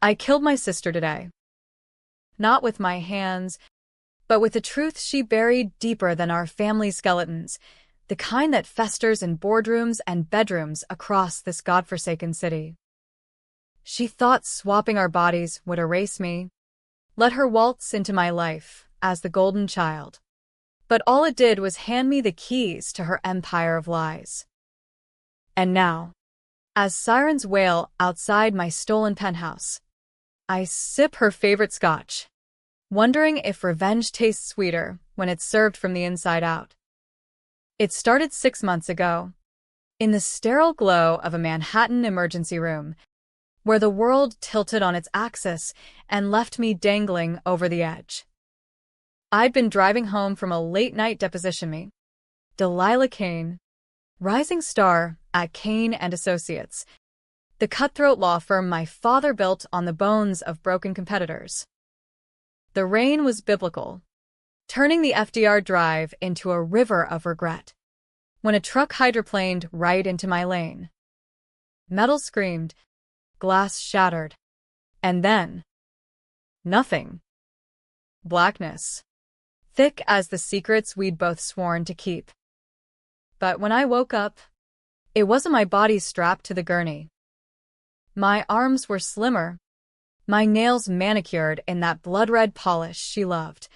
I killed my sister today. Not with my hands, but with the truth she buried deeper than our family skeletons, the kind that festers in boardrooms and bedrooms across this godforsaken city. She thought swapping our bodies would erase me, let her waltz into my life as the golden child. But all it did was hand me the keys to her empire of lies. And now, as sirens wail outside my stolen penthouse, I sip her favorite scotch, wondering if revenge tastes sweeter when it's served from the inside out. It started 6 months ago, in the sterile glow of a Manhattan emergency room, where the world tilted on its axis and left me dangling over the edge. I'd been driving home from a late-night deposition meet. Delilah Kane, rising star at Kane & Associates, the cutthroat law firm my father built on the bones of broken competitors. The rain was biblical, turning the FDR drive into a river of regret, when a truck hydroplaned right into my lane. Metal screamed, glass shattered, and then nothing. Blackness, thick as the secrets we'd both sworn to keep. But when I woke up, it wasn't my body strapped to the gurney. My arms were slimmer, my nails manicured in that blood-red polish she loved,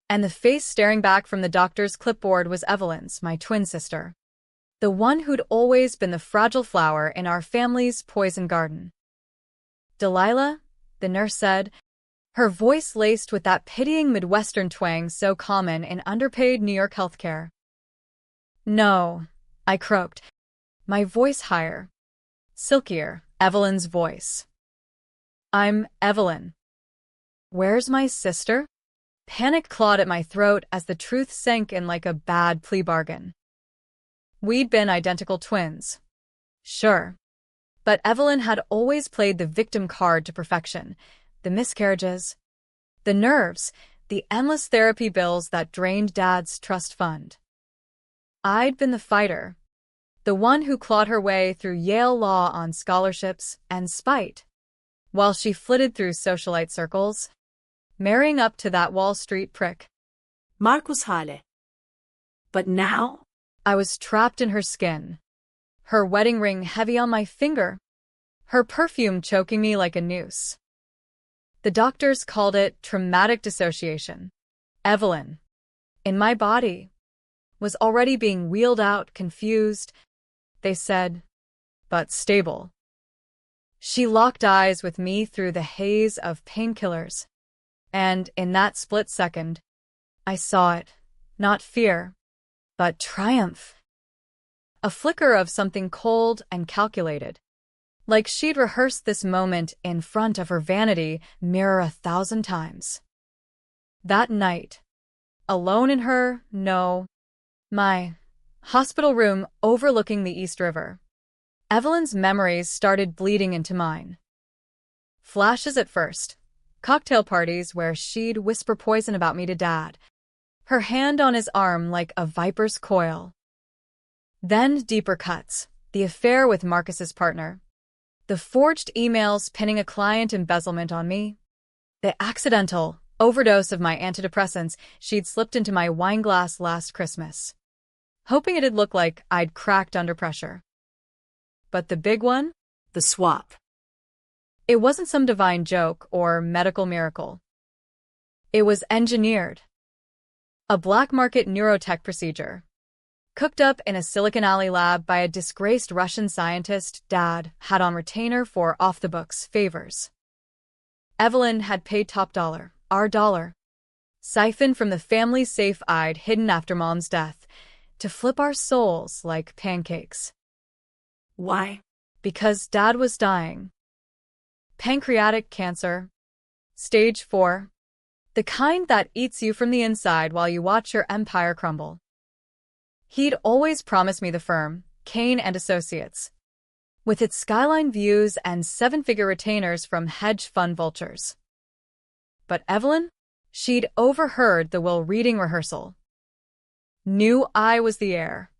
and the face staring back from the doctor's clipboard was Evelyn's, my twin sister, the one who'd always been the fragile flower in our family's poison garden. Delilah, the nurse said, her voice laced with that pitying Midwestern twang so common in underpaid New York healthcare. No, I croaked, my voice higher, silkier, Evelyn's voice. I'm Evelyn. Where's my sister? Panic clawed at my throat as the truth sank in like a bad plea bargain. We'd been identical twins. Sure. But Evelyn had always played the victim card to perfection. The miscarriages, the nerves, the endless therapy bills that drained Dad's trust fund. I'd been the fighter, the one who clawed her way through Yale law on scholarships and spite, while she flitted through socialite circles, marrying up to that Wall Street prick. Markus Halle. But now? I was trapped in her skin, her wedding ring heavy on my finger, her perfume choking me like a noose. The doctors called it traumatic dissociation. Evelyn, in my body, was already being wheeled out, confused, they said, but stable. She locked eyes with me through the haze of painkillers, and in that split second, I saw it, not fear, but triumph. A flicker of something cold and calculated, like she'd rehearsed this moment in front of her vanity mirror 1,000 times. That night, alone in my hospital room overlooking the East River, Evelyn's memories started bleeding into mine. Flashes at first, cocktail parties where she'd whisper poison about me to Dad, her hand on his arm like a viper's coil. Then deeper cuts, the affair with Marcus's partner, the forged emails pinning a client embezzlement on me, the accidental overdose of my antidepressants she'd slipped into my wine glass last Christmas, hoping it'd look like I'd cracked under pressure. But the big one? The swap. It wasn't some divine joke or medical miracle. It was engineered. A black market neurotech procedure, cooked up in a Silicon Alley lab by a disgraced Russian scientist Dad had on retainer for off-the-books favors. Evelyn had paid top dollar, our dollar, siphoned from the family safe I'd hidden after Mom's death, to flip our souls like pancakes. Why? Because Dad was dying. Pancreatic cancer. Stage 4. The kind that eats you from the inside while you watch your empire crumble. He'd always promised me the firm, Kane & Associates, with its skyline views and 7-figure retainers from hedge fund vultures. But Evelyn? She'd overheard the will reading rehearsal. Knew I was the heir.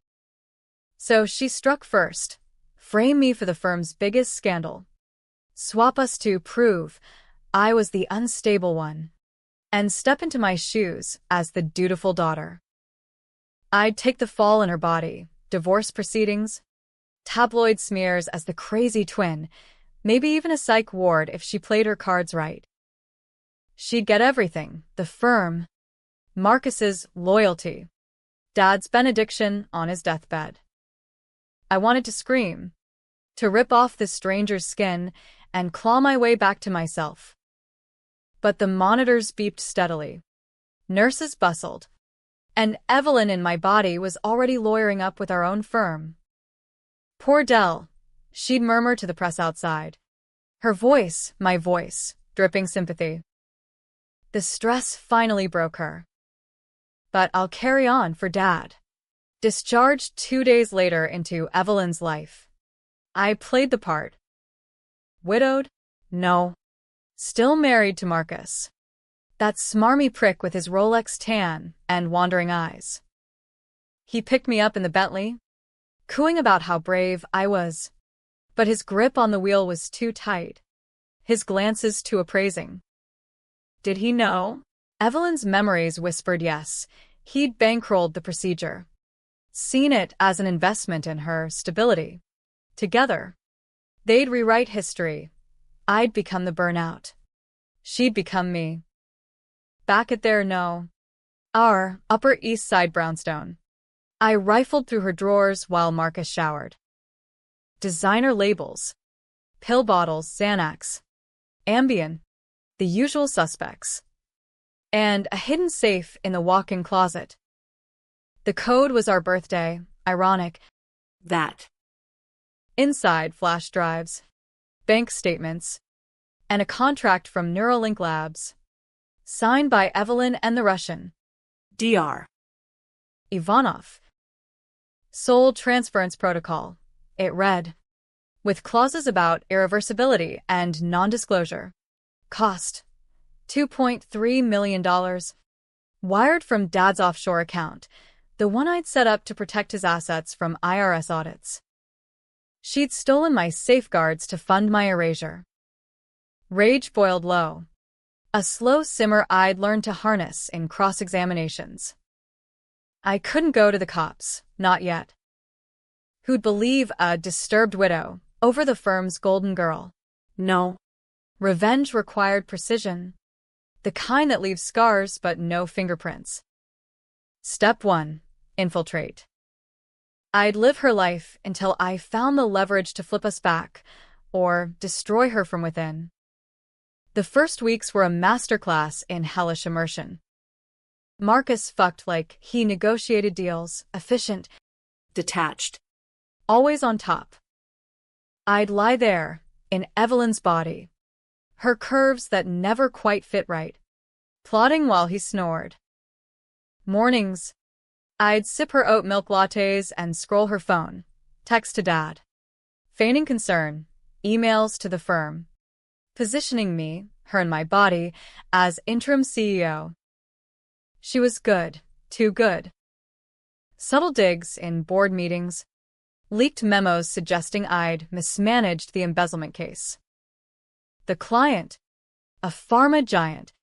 So she struck first, frame me for the firm's biggest scandal, swap us to prove I was the unstable one, and step into my shoes as the dutiful daughter. I'd take the fall in her body, divorce proceedings, tabloid smears as the crazy twin, maybe even a psych ward if she played her cards right. She'd get everything, the firm, Marcus's loyalty, Dad's benediction on his deathbed. I wanted to scream, to rip off this stranger's skin and claw my way back to myself. But the monitors beeped steadily. Nurses bustled, and Evelyn in my body was already lawyering up with our own firm. Poor Dell, she'd murmur to the press outside. Her voice, my voice, dripping sympathy. The stress finally broke her. But I'll carry on for Dad. Discharged 2 days later into Evelyn's life. I played the part. Widowed? No. Still married to Marcus. That smarmy prick with his Rolex tan and wandering eyes. He picked me up in the Bentley, cooing about how brave I was. But his grip on the wheel was too tight. His glances too appraising. Did he know? Evelyn's memories whispered yes. He'd bankrolled the procedure. Seen it as an investment in her stability. Together, they'd rewrite history. I'd become the burnout. She'd become me. Back at our Upper East Side brownstone. I rifled through her drawers while Marcus showered. Designer labels. Pill bottles, Xanax. Ambien. The usual suspects. And a hidden safe in the walk-in closet. The code was our birthday, ironic. That. Inside, flash drives, bank statements, and a contract from Neuralink Labs, signed by Evelyn and the Russian. Dr. Ivanov. Sole transference protocol, it read, with clauses about irreversibility and non-disclosure. Cost, $2.3 million. Wired from Dad's offshore account, the one I'd set up to protect his assets from IRS audits. She'd stolen my safeguards to fund my erasure. Rage boiled low. A slow simmer I'd learned to harness in cross-examinations. I couldn't go to the cops, not yet. Who'd believe a disturbed widow over the firm's golden girl? No. Revenge required precision. The kind that leaves scars but no fingerprints. Step 1. Infiltrate. I'd live her life until I found the leverage to flip us back, or destroy her from within. The first weeks were a masterclass in hellish immersion. Marcus fucked like he negotiated deals, efficient, Detached. always on top. I'd lie there, in Evelyn's body, her curves that never quite fit right, plotting while he snored. Mornings, I'd sip her oat milk lattes and scroll her phone, text to Dad. Feigning concern, emails to the firm. Positioning me, her and my body, as interim CEO. She was good, too good. Subtle digs in board meetings. Leaked memos suggesting I'd mismanaged the embezzlement case. The client, a pharma giant,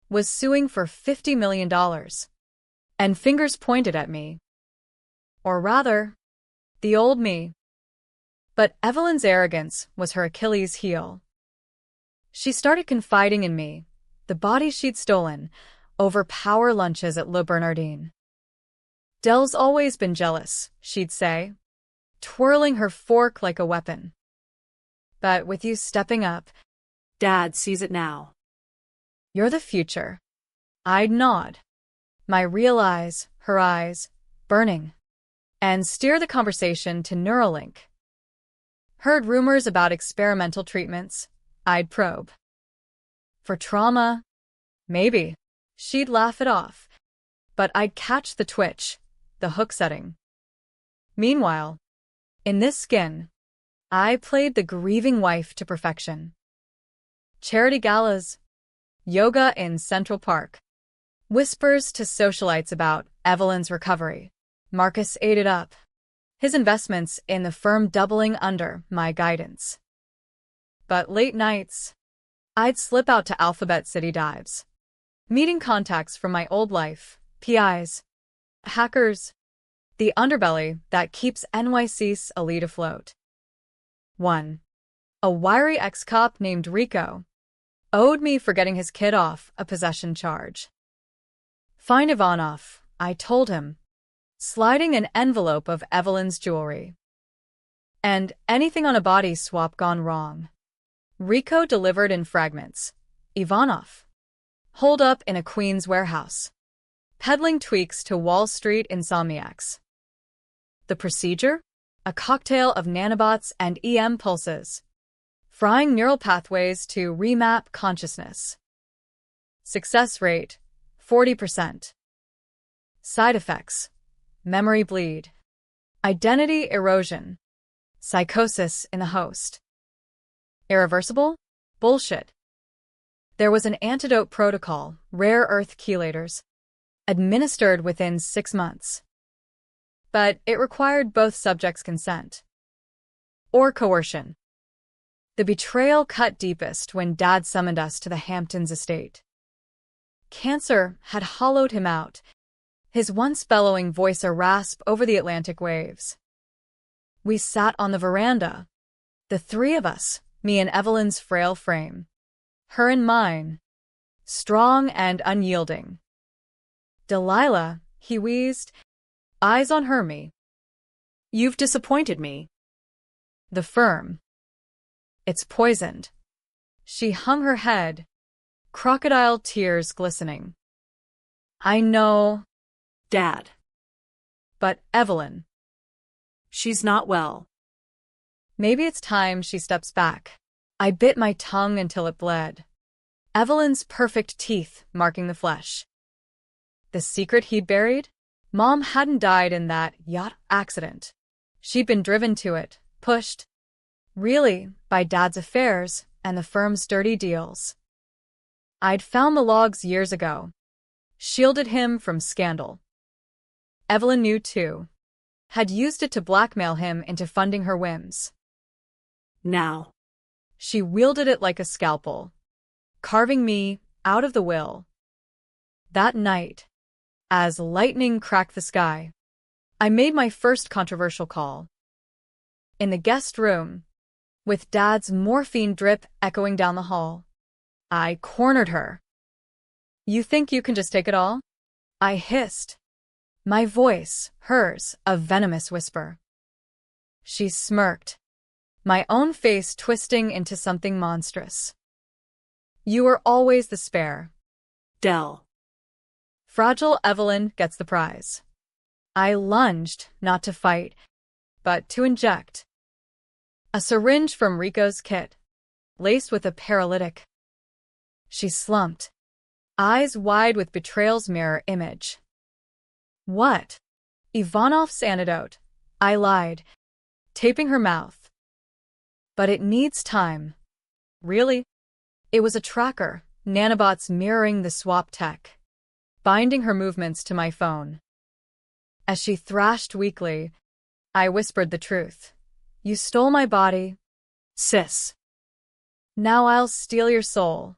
was suing for $50 million. And fingers pointed at me. Or rather, the old me. But Evelyn's arrogance was her Achilles heel. She started confiding in me, the body she'd stolen, over power lunches at Le Bernardin. Dell's always been jealous, she'd say, twirling her fork like a weapon. But with you stepping up, Dad sees it now. you're the future. I'd nod. My real eyes, her eyes, burning. And steer the conversation to Neuralink. Heard rumors about experimental treatments. I'd probe. For trauma? Maybe. She'd laugh it off. But I'd catch the twitch, the hook setting. Meanwhile, in this skin, I played the grieving wife to perfection. Charity galas. Yoga in Central Park. Whispers to socialites about Evelyn's recovery. Marcus ate it up. His investments in the firm doubling under my guidance. But late nights, I'd slip out to Alphabet City dives, meeting contacts from my old life, PIs, hackers, the underbelly that keeps NYC's elite afloat. 1. A wiry ex-cop named Rico owed me for getting his kid off a possession charge. Find Ivanov, I told him, sliding an envelope of Evelyn's jewelry. And anything on a body swap gone wrong. Rico delivered in fragments. Ivanov, holed up in a Queens warehouse, peddling tweaks to Wall Street insomniacs. The procedure? A cocktail of nanobots and EM pulses, frying neural pathways to remap consciousness. Success rate, 40%. Side effects: memory bleed, identity erosion, psychosis in the host. Irreversible? Bullshit. There was an antidote protocol, rare earth chelators, administered within 6 months. But it required both subjects' consent or coercion. The betrayal cut deepest when Dad summoned us to the Hamptons estate. Cancer had hollowed him out, his once bellowing voice a rasp over the Atlantic waves. We sat on the veranda, the three of us, me and Evelyn's frail frame, her and mine, strong and unyielding. Delilah, he wheezed, eyes on her me. You've disappointed me. The firm. It's poisoned. She hung her head, crocodile tears glistening. I know, Dad. But Evelyn. She's not well. Maybe it's time she steps back. I bit my tongue until it bled. Evelyn's perfect teeth marking the flesh. The secret he'd buried? Mom hadn't died in that yacht accident. She'd been driven to it, pushed, really, by Dad's affairs and the firm's dirty deals. I'd found the logs years ago, shielded him from scandal. Evelyn knew too, had used it to blackmail him into funding her whims. Now. She wielded it like a scalpel, carving me out of the will. That night, as lightning cracked the sky, I made my first controversial call. In the guest room, with Dad's morphine drip echoing down the hall, I cornered her. You think you can just take it all? I hissed, my voice, hers, a venomous whisper. She smirked, my own face twisting into something monstrous. You were always the spare. Dell. Fragile Evelyn gets the prize. I lunged, not to fight, but to inject. A syringe from Rico's kit, laced with a paralytic. She slumped, eyes wide with betrayal's mirror image. What? Ivanov's antidote, I lied, taping her mouth. But it needs time. Really? It was a tracker, nanobots mirroring the swap tech, binding her movements to my phone. As she thrashed weakly, I whispered the truth. You stole my body, sis. Now I'll steal your soul.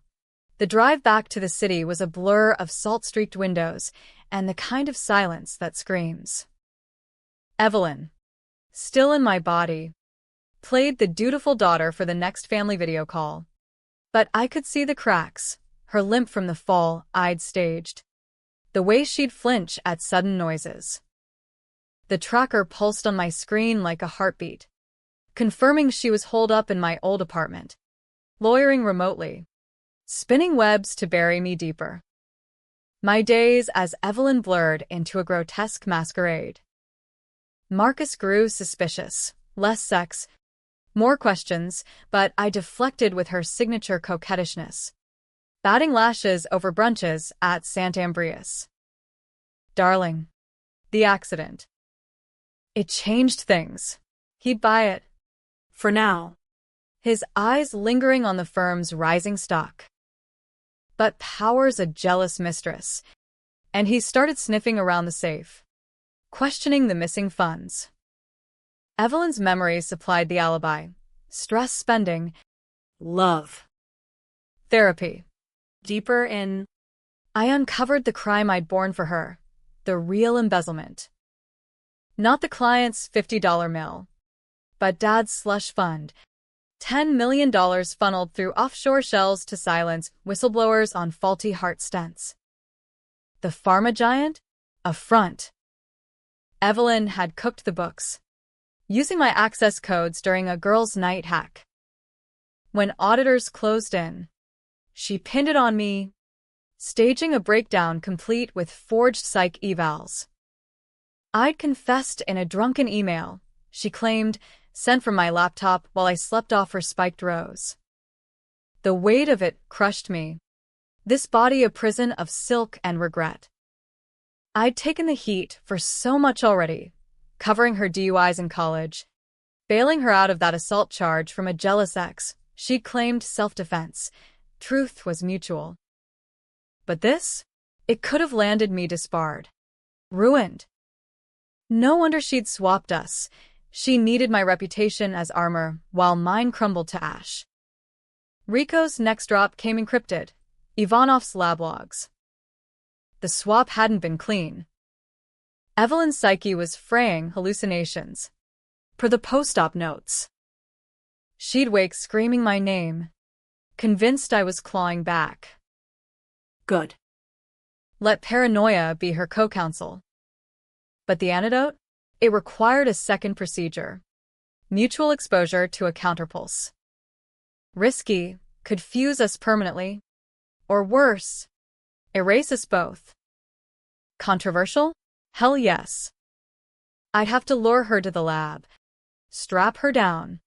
The drive back to the city was a blur of salt-streaked windows and the kind of silence that screams. Evelyn, still in my body, played the dutiful daughter for the next family video call. But I could see the cracks, her limp from the fall I'd staged, the way she'd flinch at sudden noises. The tracker pulsed on my screen like a heartbeat, confirming she was holed up in my old apartment, lawyering remotely, spinning webs to bury me deeper. My days as Evelyn blurred into a grotesque masquerade. Marcus grew suspicious, less sex, more questions, but I deflected with her signature coquettishness, batting lashes over brunches at Sant Ambrius. Darling, the accident. It changed things. He'd buy it. For now. His eyes lingering on the firm's rising stock. But power's a jealous mistress, and he started sniffing around the safe, questioning the missing funds. Evelyn's memory supplied the alibi. Stress spending, Love. Therapy. Deeper in. I uncovered the crime I'd borne for her, the real embezzlement. Not the client's $50 mill, but Dad's slush fund, $10 million funneled through offshore shells to silence whistleblowers on faulty heart stents. The pharma giant? A front. Evelyn had cooked the books, using my access codes during a girls' night hack. When auditors closed in, she pinned it on me, staging a breakdown complete with forged psych evals. I'd confessed in a drunken email, she claimed, sent from my laptop while I slept off her spiked rose. The weight of it crushed me, this body a prison of silk and regret. I'd taken the heat for so much already, covering her DUIs in college, bailing her out of that assault charge from a jealous ex. She claimed self-defense. Truth was mutual. But this? It could have landed me disbarred. Ruined. No wonder she'd swapped us. She needed my reputation as armor, while mine crumbled to ash. Rico's next drop came encrypted. Ivanov's lab logs. The swap hadn't been clean. Evelyn's psyche was fraying hallucinations. Per the post-op notes. She'd wake screaming my name, convinced I was clawing back. Good. Let paranoia be her co-counsel. But the antidote? It required a second procedure. Mutual exposure to a counterpulse. Risky, could fuse us permanently. Or worse, erase us both. Controversial? Hell yes. I'd have to lure her to the lab, strap her down,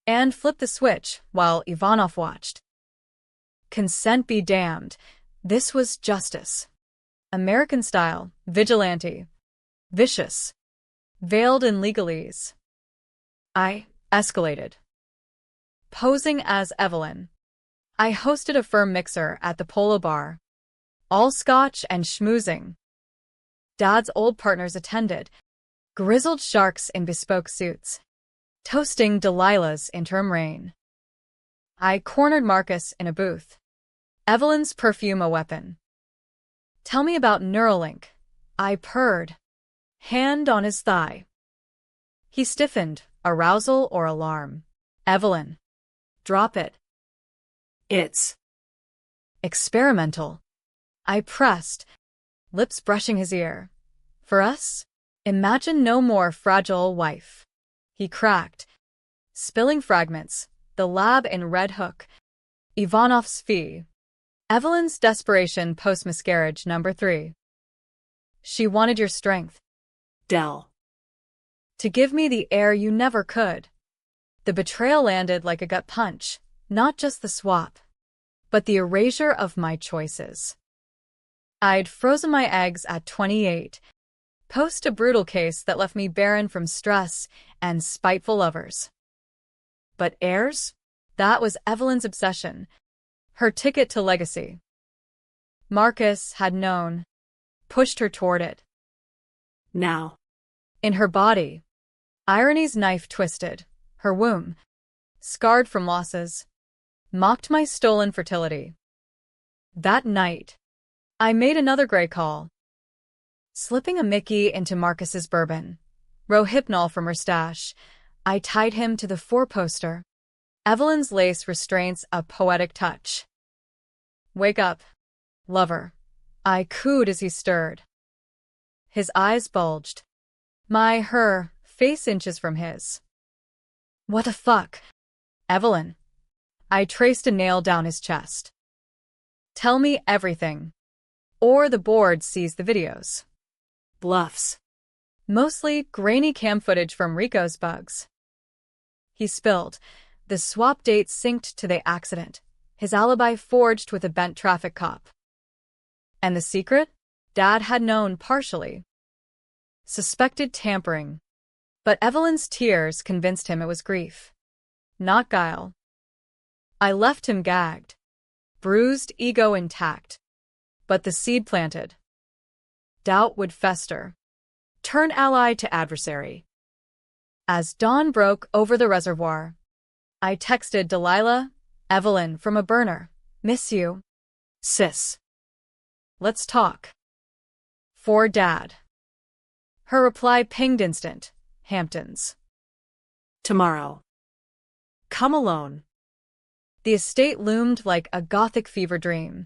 and flip the switch while Ivanov watched. Consent be damned. This was justice. American style, vigilante. Vicious. Veiled in legalese. I escalated. Posing as Evelyn, I hosted a firm mixer at the Polo Bar. All scotch and schmoozing. Dad's old partners attended, grizzled sharks in bespoke suits, toasting Delilah's interim reign. I cornered Marcus in a booth. Evelyn's perfume a weapon. Tell me about Neuralink. I purred, hand on his thigh. He stiffened, arousal or alarm. Evelyn. Drop it. It's experimental. I pressed, lips brushing his ear. For us? Imagine no more fragile wife. He cracked, spilling fragments, the lab in Red Hook. Ivanov's fee. Evelyn's desperation post-miscarriage number 3. She wanted your strength. Dell. To give me the air you never could. The betrayal landed like a gut punch, not just the swap, but the erasure of my choices. I'd frozen my eggs at 28, post a brutal case that left me barren from stress and spiteful lovers. But heirs? That was Evelyn's obsession, her ticket to legacy. Marcus had known, pushed her toward it. Now. In her body, irony's knife twisted, her womb, scarred from losses, mocked my stolen fertility. That night, I made another gray call. Slipping a Mickey into Marcus's bourbon, Rohypnol from her stash, I tied him to the four-poster. Evelyn's lace restraints a poetic touch. Wake up, lover. I cooed as he stirred. His eyes bulged. Her face inches from his. What the fuck? Evelyn. I traced a nail down his chest. Tell me everything. Or the board sees the videos. Bluffs. Mostly grainy cam footage from Rico's bugs. He spilled. The swap date synced to the accident. His alibi forged with a bent traffic cop. And the secret? Dad had known partially. Suspected tampering. But Evelyn's tears convinced him it was grief, not guile. I left him gagged, bruised ego intact. But the seed planted. Doubt would fester, turn ally to adversary. As dawn broke over the reservoir, I texted Delilah, Evelyn from a burner. Miss you. Sis. Let's talk. For Dad. Her reply pinged instant. Hamptons. Tomorrow. Come alone. The estate loomed like a gothic fever dream.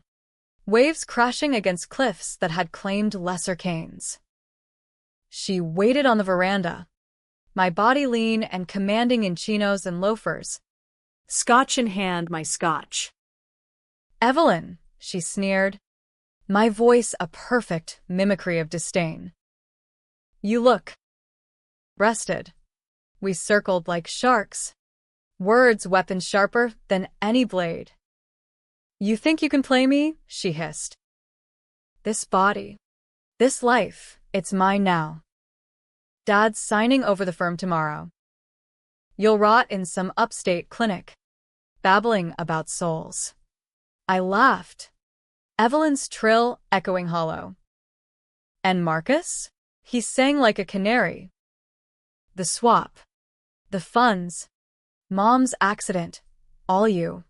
Waves crashing against cliffs that had claimed lesser Canes. She waited on the veranda, my body lean and commanding in chinos and loafers. Scotch in hand, my scotch. Evelyn, she sneered, my voice a perfect mimicry of disdain. You look rested. We circled like sharks, words weapons sharper than any blade. You think you can play me? She hissed. This body, this life, it's mine now. Dad's signing over the firm tomorrow. You'll rot in some upstate clinic, babbling about souls. I laughed, Evelyn's trill echoing hollow. And Marcus? He sang like a canary. The swap, the funds, Mom's accident, all you.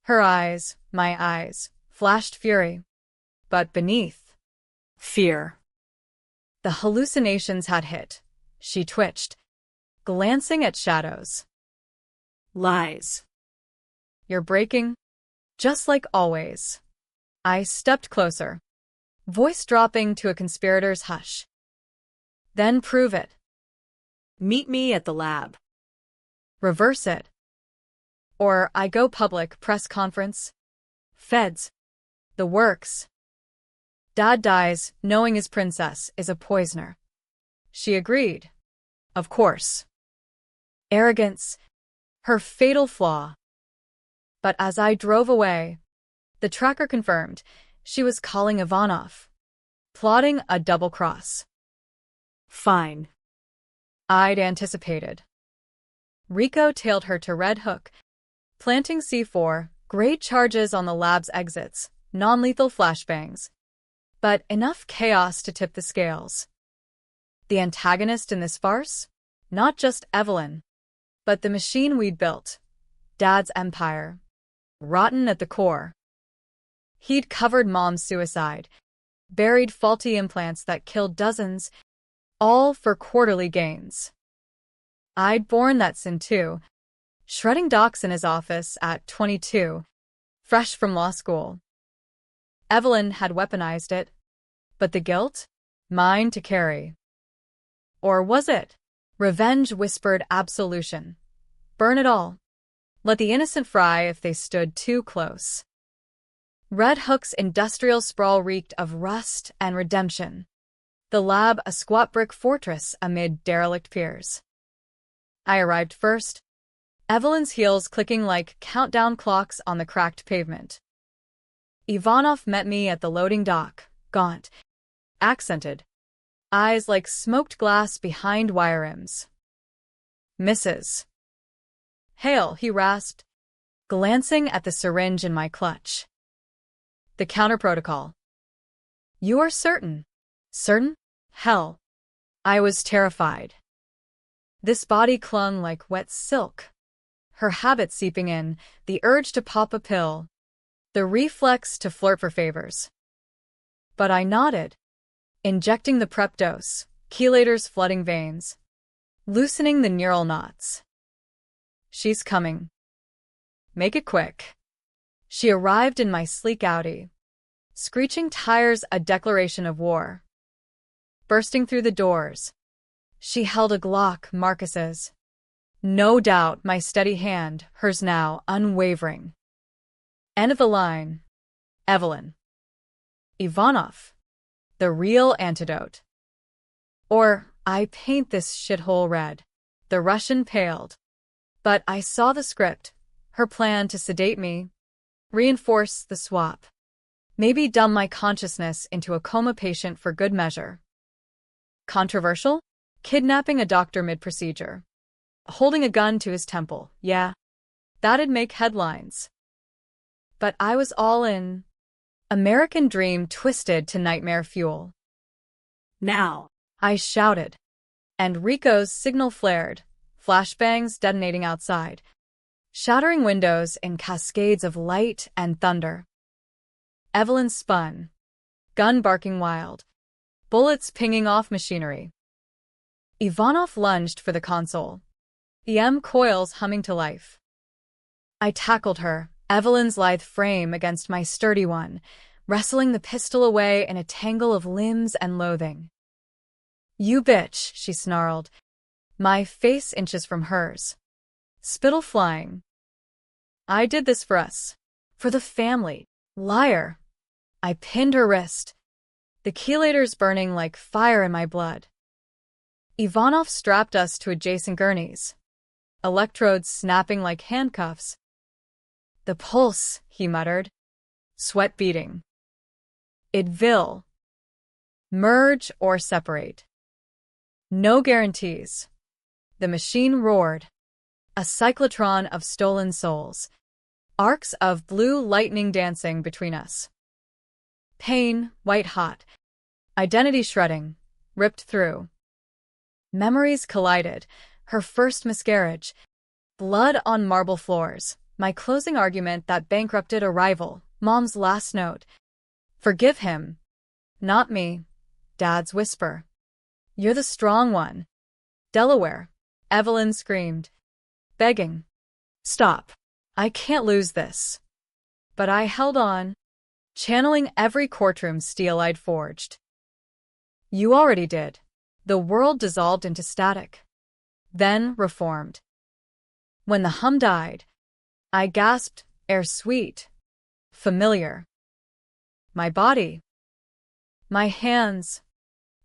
Her eyes, my eyes, flashed fury. But beneath, fear. The hallucinations had hit. She twitched, glancing at shadows. Lies. You're breaking, just like always. I stepped closer, voice dropping to a conspirator's hush. Then prove it. Meet me at the lab. Reverse it. Or I go public press conference. Feds. The works. Dad dies knowing his princess is a poisoner. She agreed. Of course. Arrogance. Her fatal flaw. But as I drove away, the tracker confirmed she was calling Ivanov, plotting a double cross. Fine. I'd anticipated. Rico tailed her to Red Hook, planting C4, great charges on the lab's exits, non-lethal flashbangs. But enough chaos to tip the scales. The antagonist in this farce? Not just Evelyn, but the machine we'd built. Dad's empire. Rotten at the core. He'd covered Mom's suicide, buried faulty implants that killed dozens, all for quarterly gains. I'd borne that sin too, shredding docs in his office at 22, fresh from law school. Evelyn had weaponized it, but the guilt? Mine to carry. Or was it? Revenge whispered absolution. Burn it all. Let the innocent fry if they stood too close. Red Hook's industrial sprawl reeked of rust and redemption. The lab a squat brick fortress amid derelict piers. I arrived first, Evelyn's heels clicking like countdown clocks on the cracked pavement. Ivanov met me at the loading dock, gaunt, accented, eyes like smoked glass behind wire rims. Mrs. Hail, he rasped, glancing at the syringe in my clutch. The counter protocol. You are certain? Certain? Hell. I was terrified. This body clung like wet silk. Her habit seeping in, the urge to pop a pill, the reflex to flirt for favors. But I nodded, injecting the prep dose, chelators flooding veins, loosening the neural knots. She's coming. Make it quick. She arrived in my sleek Audi, screeching tires a declaration of war. Bursting through the doors, she held a Glock, Marcus's. No doubt my steady hand, hers now, unwavering. End of the line. Evelyn. Ivanov. The real antidote. Or, I paint this shithole red. The Russian paled. But I saw the script, her plan to sedate me, reinforce the swap, maybe dumb my consciousness into a coma patient for good measure. Controversial? Kidnapping a doctor mid-procedure. Holding a gun to his temple, yeah. That'd make headlines. But I was all in. American dream twisted to nightmare fuel. Now, I shouted. And Rico's signal flared, flashbangs detonating outside. shattering windows in cascades of light and thunder. Evelyn spun, gun barking wild, bullets pinging off machinery. Ivanov lunged for the console, EM coils humming to life. I tackled her, Evelyn's lithe frame against my sturdy one, wrestling the pistol away in a tangle of limbs and loathing. "You bitch," she snarled, my face inches from hers. Spittle flying. "I did this for us. For the family. Liar." I pinned her wrist, the chelators burning like fire in my blood. Ivanov strapped us to adjacent gurneys, electrodes snapping like handcuffs. "The pulse," he muttered, sweat beading. "It will. Merge or separate. No guarantees." The machine roared, a cyclotron of stolen souls, arcs of blue lightning dancing between us. Pain, white-hot, identity shredding, ripped through. Memories collided, her first miscarriage, blood on marble floors, my closing argument that bankrupted a rival, Mom's last note. "Forgive him." "Not me." Dad's whisper. "You're the strong one." "Delaware." Evelyn screamed, begging. "Stop. I can't lose this." But I held on, channeling every courtroom steel I'd forged. "You already did." The world dissolved into static, then reformed. When the hum died, I gasped, air sweet, familiar. My body, my hands,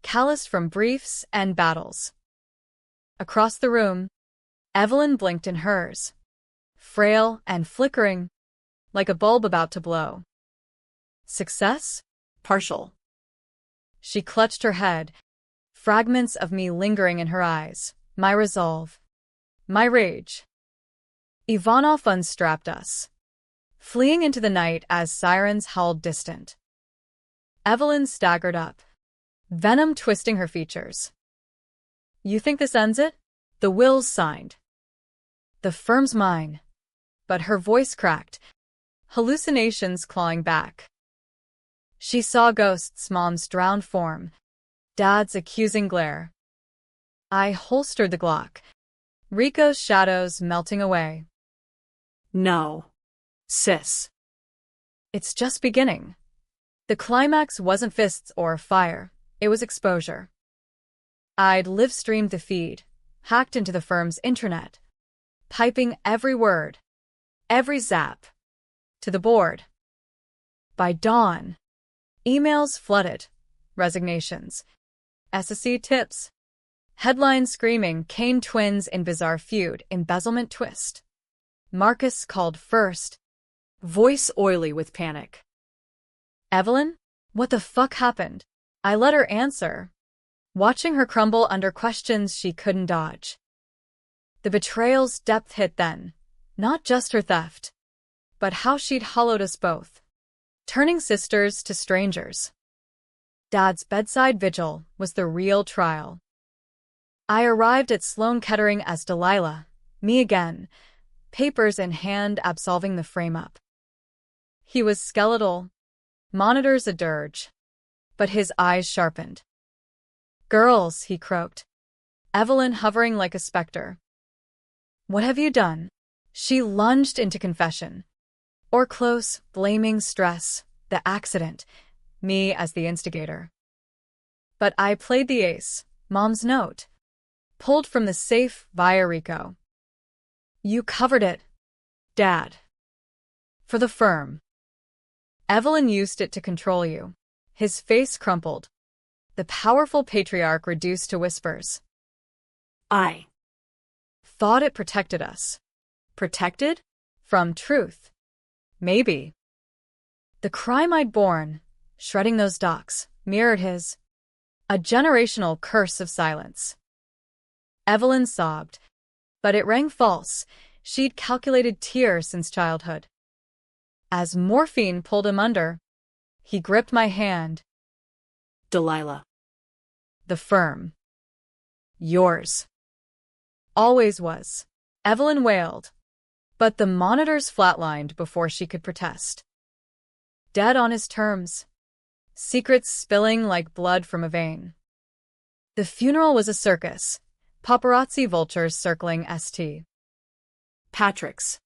calloused from briefs and battles. Across the room, Evelyn blinked in hers, frail and flickering, like a bulb about to blow. Success? Partial. She clutched her head, fragments of me lingering in her eyes, my resolve, my rage. Ivanov unstrapped us, fleeing into the night as sirens howled distant. Evelyn staggered up, venom twisting her features. "You think this ends it?" "The will's signed. The firm's mine." But her voice cracked, hallucinations clawing back. She saw ghosts, Mom's drowned form, Dad's accusing glare. I holstered the Glock, Rico's shadows melting away. No. Sis. It's just beginning. The climax wasn't fists or fire, it was exposure. I'd live-streamed the feed, hacked into the firm's intranet, piping every word, every zap, to the board. By dawn, emails flooded, resignations, SSC tips, headlines screaming Kane twins in bizarre feud, embezzlement twist. Marcus called first, voice oily with panic. "Evelyn? What the fuck happened?" I let her answer, watching her crumble under questions she couldn't dodge. The betrayal's depth hit then, not just her theft, but how she'd hollowed us both, turning sisters to strangers. Dad's bedside vigil was the real trial. I arrived at Sloan Kettering as Delilah, me again, papers in hand absolving the frame-up. He was skeletal, monitors a dirge, but his eyes sharpened. "Girls," he croaked, Evelyn hovering like a specter. "What have you done?" She lunged into confession. Or close, blaming stress, the accident, me as the instigator. But I played the ace, Mom's note, pulled from the safe via Rico. "You covered it, Dad. For the firm." "Evelyn used it to control you." His face crumpled, the powerful patriarch reduced to whispers. I "Thought it protected us." Protected? From truth. Maybe. The crime I'd borne, shredding those docs, mirrored his. A generational curse of silence. Evelyn sobbed, but it rang false. She'd calculated tears since childhood. As morphine pulled him under, he gripped my hand. Delilah. The firm. Yours. Always was. Evelyn wailed, But the monitors flatlined before she could protest. Dead on his terms. Secrets spilling like blood from a vein. The funeral was a circus. Paparazzi vultures circling St. Patrick's.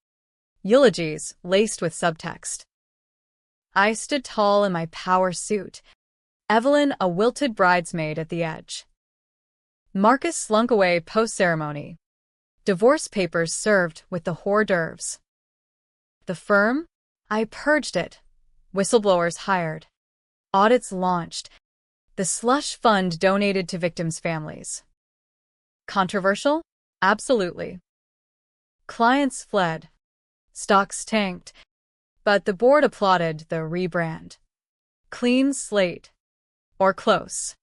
Eulogies laced with subtext. I stood tall in my power suit. Evelyn, a wilted bridesmaid at the edge. Marcus slunk away post-ceremony. Divorce papers served with the hors d'oeuvres. The firm? I purged it. Whistleblowers hired. Audits launched. The slush fund donated to victims' families. Controversial? Absolutely. Clients fled. Stocks tanked. But the board applauded the rebrand. Clean slate. Or close.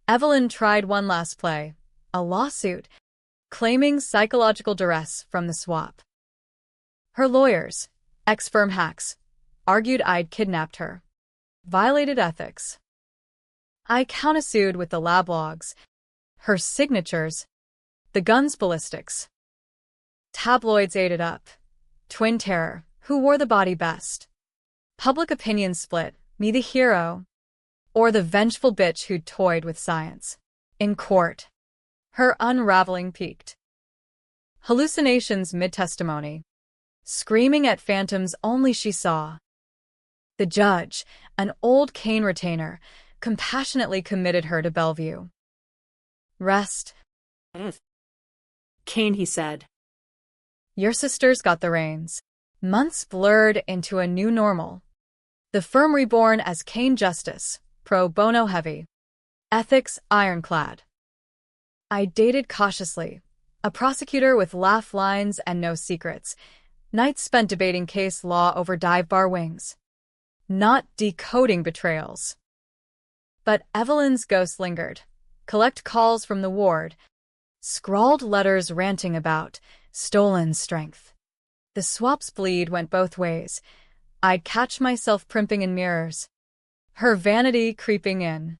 Evelyn tried one last play, a lawsuit, claiming psychological duress from the swap. Her lawyers, ex-firm hacks, argued I'd kidnapped her. Violated ethics. I countersued with the lab logs, her signatures, the gun's ballistics. Tabloids ate it up. Twin terror, who wore the body best? Public opinion split, me the hero, or the vengeful bitch who'd toyed with science. In court, her unraveling peaked. Hallucinations mid-testimony. Screaming at phantoms only she saw. The judge, an old cane retainer, compassionately committed her to Bellevue. Rest. Kane, he said. Your sister's got the reins. Months blurred into a new normal. The firm reborn as Kane Justice, pro bono heavy. Ethics ironclad. I dated cautiously. A prosecutor with laugh lines and no secrets. Nights spent debating case law over dive bar wings. Not decoding betrayals. But Evelyn's ghost lingered. Collect calls from the ward. Scrawled letters ranting about stolen strength. The swap's bleed went both ways. I'd catch myself primping in mirrors. Her vanity creeping in.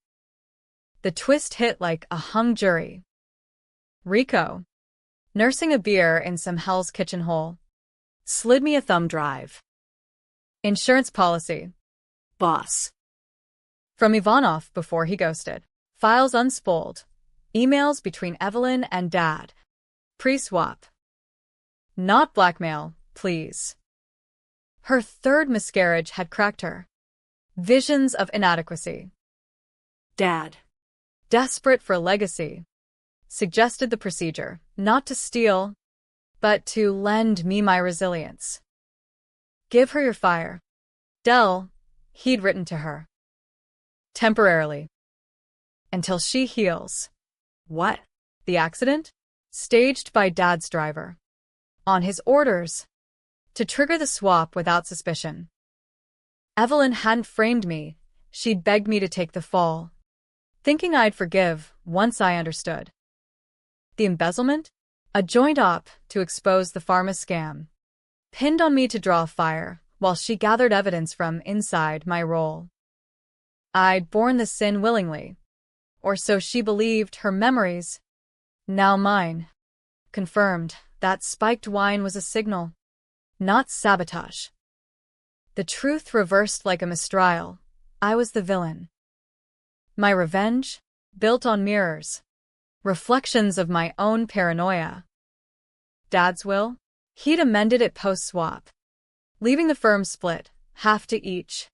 The twist hit like a hung jury. Rico, nursing a beer in some Hell's Kitchen hole, slid me a thumb drive. Insurance policy. Boss. From Ivanov before he ghosted. Files unspooled. Emails between Evelyn and Dad. Pre-swap. Not blackmail, please. Her third miscarriage had cracked her. Visions of inadequacy. Dad. Desperate for legacy. Suggested the procedure, not to steal, but to lend me my resilience. Give her your fire. Dell, he'd written to her. Temporarily. Until she heals. What? The accident? Staged by Dad's driver. On his orders. To trigger the swap without suspicion. Evelyn hadn't framed me. She'd begged me to take the fall. Thinking I'd forgive once I understood. The embezzlement? A joint op to expose the pharma scam. Pinned on me to draw fire while she gathered evidence from inside my role. I'd borne the sin willingly. Or so she believed, her memories. Now mine. Confirmed that spiked wine was a signal. Not sabotage. The truth reversed like a mistrial. I was the villain. My revenge? Built on mirrors. Reflections of my own paranoia. Dad's will? He'd amended it post-swap. Leaving the firm split, half to each.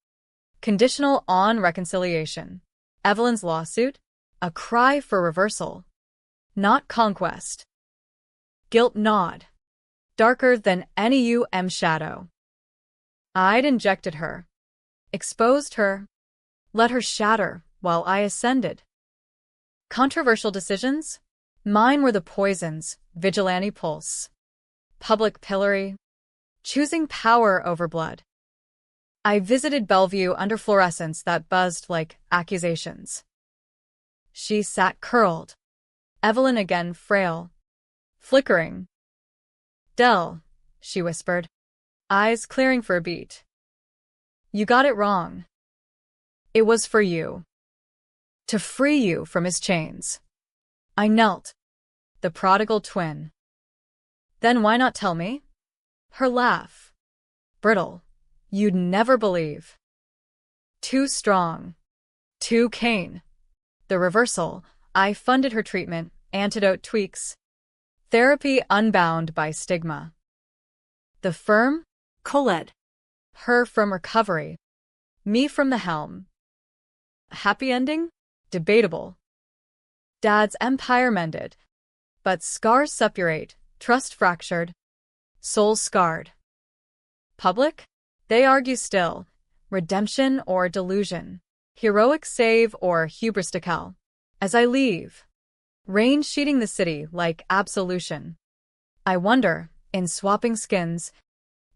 Conditional on reconciliation. Evelyn's lawsuit? A cry for reversal. Not conquest. Guilt gnawed. Darker than any shadow. I'd injected her. Exposed her. Let her shatter while I ascended. Controversial decisions? Mine were the poisons, vigilante pulse. Public pillory. Choosing power over blood. I visited Bellevue under fluorescence that buzzed like accusations. She sat curled. Evelyn again frail. Flickering. Dell, she whispered, eyes clearing for a beat. You got it wrong. It was for you. To free you from his chains. I knelt. The prodigal twin. Then why not tell me? Her laugh. Brittle. You'd never believe. Too strong. Too Kane. The reversal. I funded her treatment, antidote tweaks. Therapy unbound by stigma. The firm? Colette. Her from recovery. Me from the helm. Happy ending? Debatable. Dad's empire mended. But scars suppurate, trust fractured, soul scarred. Public? They argue still. Redemption or delusion. Heroic save or hubristicale. As I leave. Rain sheeting the city like absolution. I wonder, in swapping skins,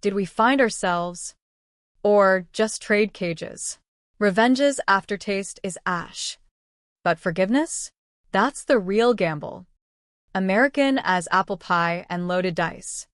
did we find ourselves? Or just trade cages? Revenge's aftertaste is ash. But forgiveness? That's the real gamble. American as apple pie and loaded dice.